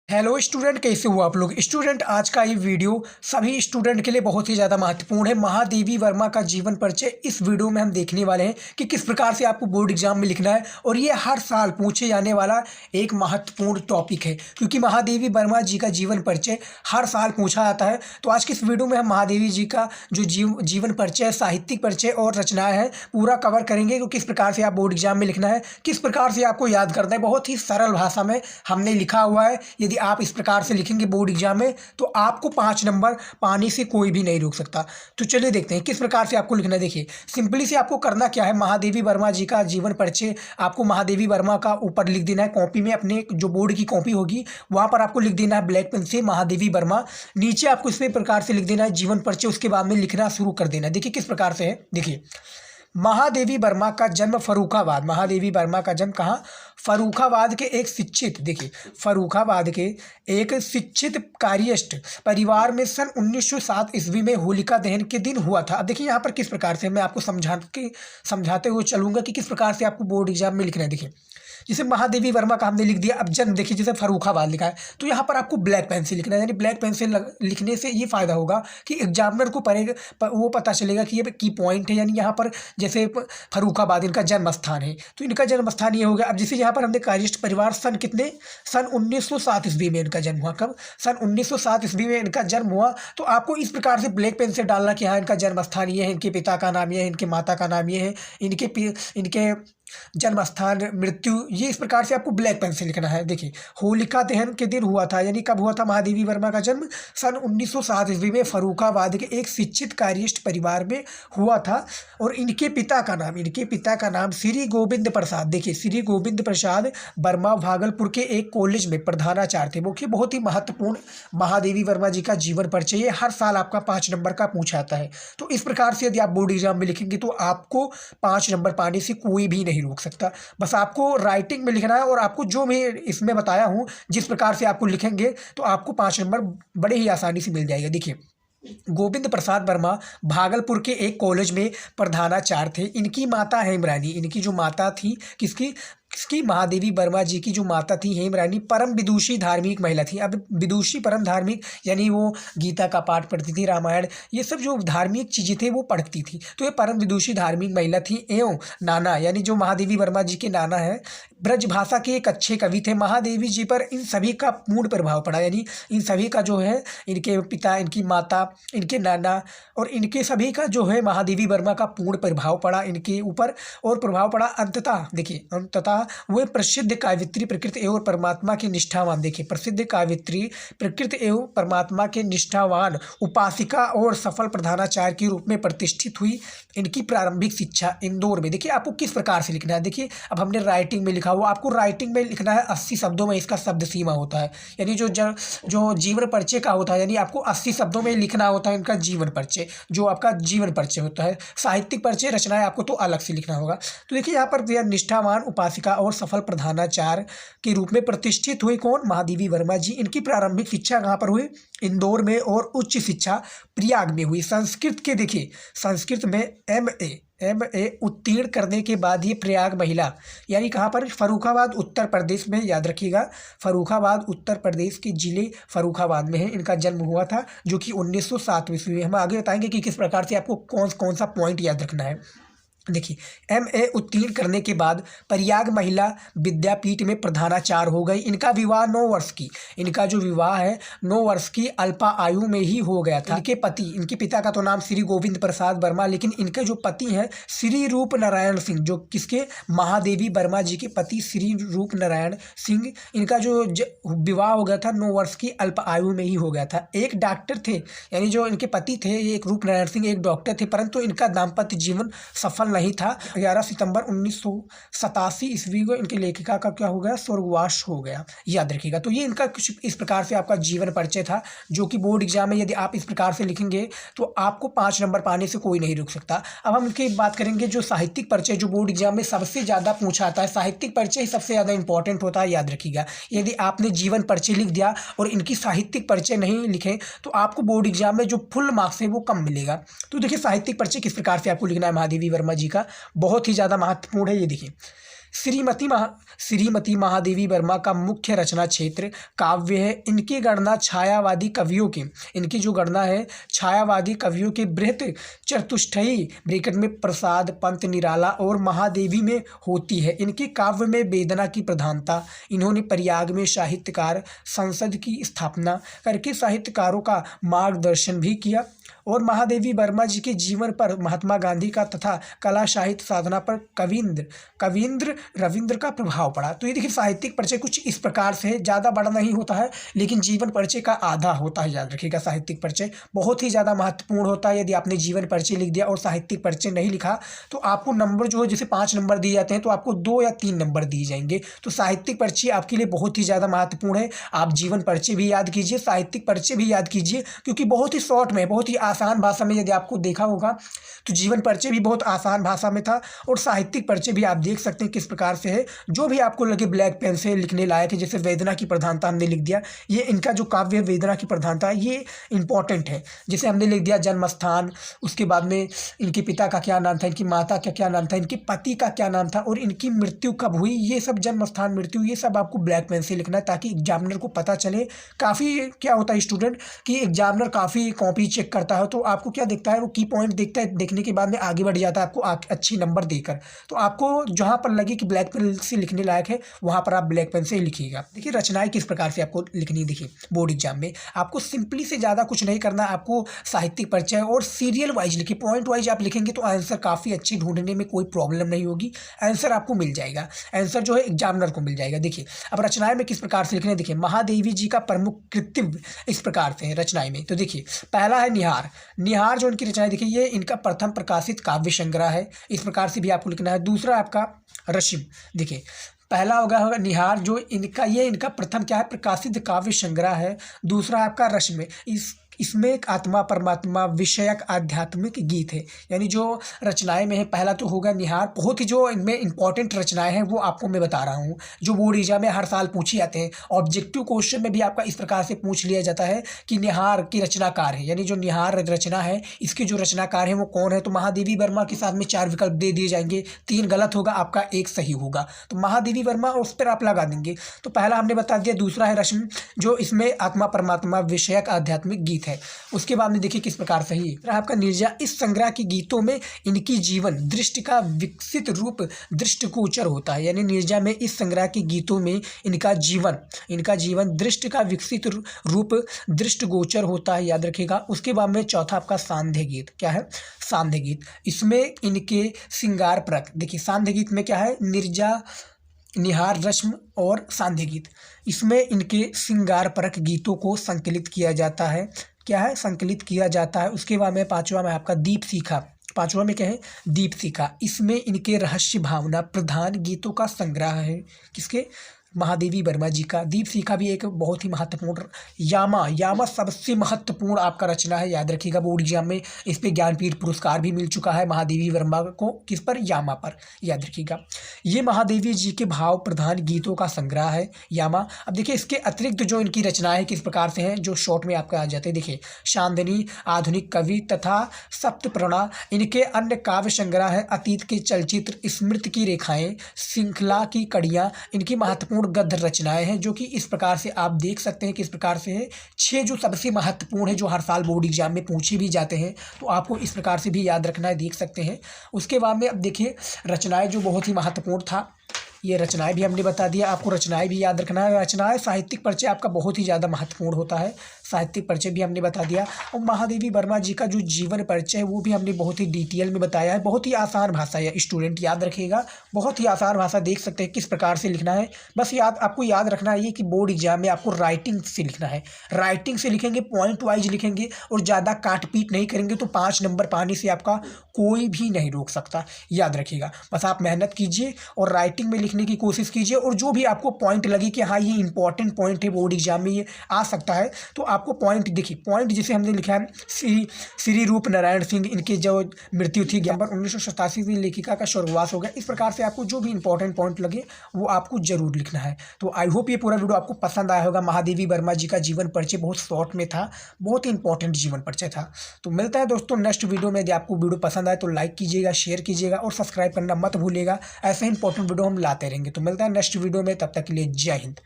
Hello student, कैसे हो आप लोग। स्टूडेंट, आज का ये वीडियो सभी स्टूडेंट के लिए बहुत ही ज़्यादा महत्वपूर्ण है। महादेवी वर्मा का जीवन परिचय इस वीडियो में हम देखने वाले हैं कि किस प्रकार से आपको बोर्ड एग्जाम में लिखना है, और ये हर साल पूछे जाने वाला एक महत्वपूर्ण टॉपिक है, क्योंकि महादेवी वर्मा जी का जीवन परिचय हर साल पूछा जाता है। तो आज की इस वीडियो में हम महादेवी जी का जो जीवन परिचय, साहित्यिक परिचय और रचनाएँ हैं, पूरा कवर करेंगे कि किस प्रकार से आप बोर्ड एग्जाम में लिखना है, किस प्रकार से आपको याद करना है। बहुत ही सरल भाषा में हमने लिखा हुआ है। यदि आप इस प्रकार से लिखेंगे बोर्ड एग्जाम में तो आपको 5 नंबर पाने से कोई भी नहीं रोक सकता। तो चलिए देखते हैं किस प्रकार से आपको लिखना है। देखिए, सिंपली से आपको करना क्या है, महादेवी वर्मा जी का जीवन परिचय आपको महादेवी वर्मा का ऊपर लिख देना है कॉपी में। अपने जो बोर्ड की कॉपी होगी वहां पर आपको लिख देना है ब्लैक पेन से महादेवी वर्मा। नीचे आपको इस प्रकार से लिख देना है जीवन परिचय, उसके बाद में लिखना शुरू कर देना है। देखिए किस प्रकार से है। देखिए, महादेवी वर्मा का जन्म फर्रुखाबाद, महादेवी वर्मा का जन्म कहाँ, फर्रुखाबाद के एक शिक्षित, देखिए फर्रुखाबाद के एक शिक्षित कार्यस्थ परिवार में सन 1907 ईस्वी में होलिका दहन के दिन हुआ था। अब देखिए यहाँ पर किस प्रकार से मैं आपको समझाते हुए चलूंगा कि किस प्रकार से आपको बोर्ड एग्जाम में लिखना है। देखिए, जैसे महादेवी वर्मा का हमने लिख दिया, अब जन्म देखिए जैसे फर्रुखाबाद लिखा है तो यहाँ पर आपको ब्लैक पेन से लिखना है। यानी ब्लैक पेन से लिखने से ये फायदा होगा कि एग्जामिनर को वो पता चलेगा कि ये की पॉइंट है। यानी यहाँ पर जैसे फर्रुखाबाद इनका जन्म स्थान है तो इनका जन्म स्थान ये हो गया। अब जैसे यहाँ पर हमने कार्यस्थ परिवार सन 1907 ईस्वी में इनका जन्म हुआ। कब? सन 1907 ईस्वी में इनका जन्म हुआ। तो आपको इस प्रकार से ब्लैक पेन से डालना कि हाँ इनका जन्म स्थान ये है, इनके पिता का नाम ये है, इनके माता का नाम ये है, इनके जन्म स्थान, मृत्यु, ये इस प्रकार से आपको ब्लैक पेन से लिखना है। देखिए, होलिका दहन के दिन हुआ था, यानी कब हुआ था महादेवी वर्मा का जन्म, सन 1907 ईस्वी में फर्रुखाबाद के एक शिक्षित कार्यस्थ परिवार में हुआ था। और इनके पिता का नाम श्री गोविंद प्रसाद, देखिए श्री गोविंद प्रसाद वर्मा भागलपुर के एक कॉलेज में प्रधानाचार्य थे। वो बहुत ही महत्वपूर्ण महादेवी वर्मा जी का जीवन परिचय, ये हर साल आपका 5 नंबर का पूछा जाता है। तो इस प्रकार से यदि आप बोर्ड एग्जाम में लिखेंगे तो आपको 5 नंबर पाने से कोई भी नहीं रोक सकता। बस आपको राइटिंग में लिखना है, और आपको जो मैं इसमें बताया हूं जिस प्रकार से आपको लिखेंगे तो आपको 5 नंबर बड़े ही आसानी से मिल जाएगा। देखिए, गोविंद प्रसाद वर्मा भागलपुर के एक कॉलेज में प्रधानाचार्य थे। इनकी माता हेमरानी, इनकी जो माता थी किसकी महादेवी वर्मा जी की जो माता थी हेमरानी, परम विदुषी धार्मिक महिला थी। अब विदुषी परम धार्मिक यानी वो गीता का पाठ पढ़ती थी, रामायण, ये सब जो धार्मिक चीज़ें थे वो पढ़ती थी। तो ये परम विदुषी धार्मिक महिला थी। एवं नाना, यानी जो महादेवी वर्मा जी के नाना है, ब्रज भाषा के एक अच्छे कवि थे। महादेवी जी पर इन सभी का पूर्ण प्रभाव पड़ा, यानी इन सभी का जो है, इनके पिता, इनकी माता, इनके नाना और इनके सभी का जो है महादेवी वर्मा का पूर्ण प्रभाव पड़ा इनके ऊपर। और प्रभाव पड़ा अंततः, देखिए अंततः वे प्रसिद्ध काव्यत्री प्रकृति एवं परमात्मा के निष्ठावान, देखिए प्रसिद्ध काव्यत्री प्रकृति एवं परमात्मा के निष्ठावान उपासिका और सफल प्रधानाचार्य के रूप में प्रतिष्ठित हुई। इनकी प्रारंभिक शिक्षा इंदौर में। देखिए आपको किस प्रकार से लिखना है। देखिए, अब हमने राइटिंग में लिखा हुआ, आपको राइटिंग में लिखना है 80 शब्दों में इसका शब्द सीमा होता है। यानी जो जीवन परिचय का होता है, यानी आपको 80 शब्दों में लिखना होता है इनका जीवन परिचय, जो आपका जीवन परिचय होता है। साहित्यिक परिचय रचनाएं आपको तो अलग से लिखना होगा। तो देखिए यहाँ पर निष्ठावान उपासिका और सफल प्रधानाचार्य के रूप में प्रतिष्ठित हुई कौन, महादेवी वर्मा जी। इनकी प्रारंभिक शिक्षा कहाँ पर हुई, इंदौर में, और उच्च शिक्षा प्रयाग में हुई। संस्कृत के, देखिए संस्कृत में एमए उत्तीर्ण करने के बाद ये प्रयाग महिला, यानी कहाँ पर, फर्रुखाबाद उत्तर प्रदेश में, याद रखिएगा फर्रुखाबाद उत्तर प्रदेश के जिले फर्रुखाबाद में है इनका जन्म हुआ था, जो कि 1907 ईस्वी में। हम आगे बताएंगे कि किस प्रकार से आपको कौन सा पॉइंट याद रखना है। देखिए, एमए उत्तीर्ण करने के बाद प्रयाग महिला विद्यापीठ में प्रधानाचार्य हो गई। इनका विवाह 9 वर्ष की, इनका जो विवाह है 9 वर्ष की अल्पा आयु में ही हो गया था। इनके पिता का तो नाम श्री गोविंद प्रसाद वर्मा, लेकिन इनके जो पति हैं श्री रूप नारायण सिंह, जो किसके, महादेवी वर्मा जी के पति श्री रूप नारायण सिंह, इनका जो विवाह हो गया था 9 वर्ष की अल्प आयु में ही हो गया था। एक डॉक्टर थे, यानी जो इनके पति थे ये एक रूप नारायण सिंह एक डॉक्टर थे, परंतु इनका दाम्पत्य जीवन सफल नहीं था। 11 सितंबर 1987 ईस्वी को इनके लेखिका का क्या हो गया, स्वर्गवास हो गया, याद रखिएगा। तो ये इनका कुछ इस प्रकार से आपका जीवन परिचय था, जो कि बोर्ड एग्जाम में यदि आप इस प्रकार से लिखेंगे तो आपको 5 नंबर पाने से कोई नहीं रोक सकता। अब हम इनकी बात करेंगे जो साहित्यिक परिचय, जो बोर्ड एग्जाम में सबसे ज़्यादा पूछा आता है, साहित्यिक परिचय ही सबसे ज़्यादा इंपॉर्टेंट होता है, याद रखिएगा। यदि आपने जीवन परिचय लिख दिया और इनकी साहित्यिक परिचय नहीं लिखे तो आपको बोर्ड एग्जाम में जो फुल मार्क्स है वो कम मिलेगा। तो देखिए साहित्यिक परिचय किस प्रकार से आपको लिखना है महादेवी वर्मा जी का, बहुत ही ज़्यादा महत्वपूर्ण है। ये देखिए, श्रीमती महादेवी वर्मा का मुख्य रचना क्षेत्र काव्य है। इनकी गणना छायावादी कवियों के इनकी जो गणना है छायावादी कवियों के बृहत चतुष्टयी ब्रैकेट में प्रसाद, पंत, निराला और महादेवी में होती है। इनके काव्य में वेदना की प्रधानता। इन्होंने प्रयाग में साहित्यकार संसद की स्थापना करके साहित्यकारों का मार्गदर्शन भी किया और महादेवी वर्मा जी के जीवन पर महात्मा गांधी का तथा कला साहित्य साधना पर कवींद्र रविंद्र का प्रभाव पड़ा। तो ये देखिए साहित्यिक परिचय कुछ इस प्रकार से है, ज़्यादा बड़ा नहीं होता है लेकिन जीवन परिचय का आधा होता है। याद रखिएगा साहित्यिक परिचय बहुत ही ज़्यादा महत्वपूर्ण होता है। यदि आपने जीवन परिचय लिख दिया और साहित्यिक परिचय नहीं लिखा तो आपको नंबर जो है जैसे 5 नंबर दिए जाते हैं तो आपको 2 या 3 नंबर दिए जाएंगे। तो साहित्यिक परिचय आपके लिए बहुत ही ज़्यादा महत्वपूर्ण है। आप जीवन परिचय भी याद कीजिए, साहित्यिक परिचय भी याद कीजिए क्योंकि बहुत ही शॉर्ट में, बहुत ही आसान भाषा में यदि आपको देखा होगा तो जीवन परिचय भी बहुत आसान भाषा में था और साहित्यिक परिचय भी आप देख सकते हैं किस प्रकार से है। जो भी आपको लगे ब्लैक पेन से लिखने लायक है, जैसे वेदना की प्रधानता हमने लिख दिया, ये इनका जो काव्य वेदना की प्रधानता ये इंपॉर्टेंट है। जैसे हमने लिख दिया जन्म स्थान, उसके बाद में इनके पिता का क्या नाम था, इनकी माता का क्या नाम था, इनके पति का क्या नाम था और इनकी मृत्यु कब हुई, ये सब जन्म स्थान, मृत्यु, ये सब आपको ब्लैक पेन से लिखना है ताकि एग्जामिनर को पता चले। काफ़ी क्या होता है स्टूडेंट कि एग्जामिनर काफ़ी कॉपी चेक करता है तो आपको क्या देखता है, वो की पॉइंट देखता है, देखने के बाद में आगे बढ़ जाता है आपको अच्छी नंबर देकर। तो आपको जहाँ पर लगे कि ब्लैक पेन से लिखने लायक है वहाँ पर आप ब्लैक पेन से ही लिखिएगा। देखिए रचनाएं किस प्रकार से आपको लिखनी है। देखिए बोर्ड एग्जाम में आपको सिंपली से ज़्यादा कुछ नहीं करना, आपको साहित्यिक परिचय और सीरियल वाइज लिखिए, पॉइंट वाइज आप लिखेंगे तो आंसर काफ़ी अच्छे ढूंढने में कोई प्रॉब्लम नहीं होगी, आंसर आपको मिल जाएगा, आंसर जो है एग्जामिनर को मिल जाएगा। देखिए अब रचनाएं में किस प्रकार से लिखने, देखिए महादेवी जी का प्रमुख कृत्य इस प्रकार से है रचनाएं में। तो देखिए पहला है निहार जो इनकी रचनाएं, देखिए ये इनका प्रथम प्रकाशित काव्य संग्रह है, इस प्रकार से भी आपको लिखना है। दूसरा आपका रश्मि, देखिए पहला होगा निहार जो इनका प्रथम क्या है प्रकाशित काव्य संग्रह है। दूसरा आपका रश्मि, इसमें एक आत्मा परमात्मा विषयक आध्यात्मिक गीत है, यानी जो रचनाएं में है। पहला तो होगा निहार, बहुत ही जो इनमें इंपॉर्टेंट रचनाएं हैं वो आपको मैं बता रहा हूँ जो बोर्ड एग्जाम में हर साल पूछी जाते हैं। ऑब्जेक्टिव क्वेश्चन में भी आपका इस प्रकार से पूछ लिया जाता है कि निहार की रचनाकार है, यानी जो निहार रचना है इसके जो रचनाकार है वो कौन है। तो महादेवी वर्मा के साथ में 4 विकल्प दे दिए जाएंगे, 3 गलत होगा, आपका 1 सही होगा। तो महादेवी वर्मा और उस पर आप लगा देंगे। तो पहला हमने बता दिया। दूसरा है रश्मि जो इसमें आत्मा परमात्मा विषयक आध्यात्मिक गीत है। उसके बाद में देखिए किस प्रकार से ही आपका निर्जा, इस संग्रह के गीतों में इनकी जीवन दृष्टि का विकसित रूप दृष्टिगोचर होता है, यानी निर्जा में इस संग्रह के गीतों में इनका जीवन दृष्टि का विकसित रूप दृष्टिगोचर होता है, याद रखिएगा। उसके बाद में चौथा आपका सांध्य गीत, क्या है सांध्य गीत, इसमें इनके श्रृंगार परक, देखिए सांध्य गीत में क्या है निर्जा, निहार, रश्मि और सांध्य गीत, इसमें इनके श्रृंगार परक गीतों को संकलित किया जाता है, क्या है संकलित किया जाता है। उसके बाद में 5वां में आपका दीप शिखा, 5वां में क्या है दीप शिखा, इसमें इनके रहस्य भावना प्रधान गीतों का संग्रह है, किसके महादेवी वर्मा जी का। दीप शिखा भी एक बहुत ही महत्वपूर्ण, यामा सबसे महत्वपूर्ण आपका रचना है, याद रखिएगा। बोर्ड एग्जाम में इस पे ज्ञानपीठ पुरस्कार भी मिल चुका है महादेवी वर्मा को, किस पर यामा पर, याद रखिएगा। ये महादेवी जी के भाव प्रधान गीतों का संग्रह है यामा। अब देखिए इसके अतिरिक्त जो इनकी रचनाएं किस प्रकार से हैं जो शॉर्ट में आपका आ जाते हैं। देखिए चांदनी, आधुनिक कवि तथा सप्तप्रणा, इनके अन्य काव्य संग्रह है। अतीत के चलचित्र, स्मृति की रेखाएं, श्रृंखला की कड़ियाँ, इनकी महत्वपूर्ण गद्य रचनाएं हैं जो कि इस प्रकार से आप देख सकते हैं किस प्रकार से है। 6 जो सबसे महत्वपूर्ण है जो हर साल बोर्ड एग्जाम में पूछे भी जाते हैं, तो आपको इस प्रकार से भी याद रखना है, देख सकते हैं। उसके बाद में अब देखिए रचनाएं जो बहुत ही महत्वपूर्ण था, ये रचनाएं भी हमने बता दिया, आपको रचनाएं भी याद रखना है। रचनाएं साहित्यिक परिचय आपका बहुत ही ज़्यादा महत्वपूर्ण होता है, साहित्यिक परिचय भी हमने बता दिया। और महादेवी वर्मा जी का जो जीवन परिचय है वो भी हमने बहुत ही डिटेल में बताया है। बहुत ही आसान भाषा है स्टूडेंट, याद रखिएगा, बहुत ही आसान भाषा, देख सकते हैं किस प्रकार से लिखना है। बस आपको याद रखना है ये कि बोर्ड एग्जाम में आपको राइटिंग से लिखना है, राइटिंग से लिखेंगे, पॉइंट वाइज लिखेंगे और ज़्यादा काट पीट नहीं करेंगे तो 5 नंबर पाने से आपका कोई भी नहीं रोक सकता, याद रखिएगा। बस आप मेहनत कीजिए और राइटिंग में लिखने की कोशिश कीजिए और जो भी आपको पॉइंट लगे कि हाँ ये इंपॉर्टेंट पॉइंट है, बोर्ड एग्जाम में ये आ सकता है, तो आपको पॉइंट देखिए। पॉइंट जैसे हमने लिखा है श्री रूप नारायण सिंह, इनके जो मृत्यु थी 1987 में लेखिका का स्वर्गवास हो गया। इस प्रकार से आपको जो भी इंपॉर्टेंट पॉइंट लगे वो आपको जरूर लिखना है। तो आई होप ये पूरा वीडियो आपको पसंद आया होगा। महादेवी वर्मा जी का जीवन परिचय बहुत शॉर्ट में था, बहुत ही इंपॉर्टेंट जीवन परिचय था। तो मिलता है दोस्तों नेक्स्ट वीडियो में। यदि आपको वीडियो पसंद आए तो लाइक कीजिएगा, शेयर कीजिएगा और सब्सक्राइब करना मत भूलिएगा। ऐसे ही इंपॉर्टेंट वीडियो हम लाते लाते रहेंगे। तो मिलता है नेक्स्ट वीडियो में, तब तक के लिए जय हिंद।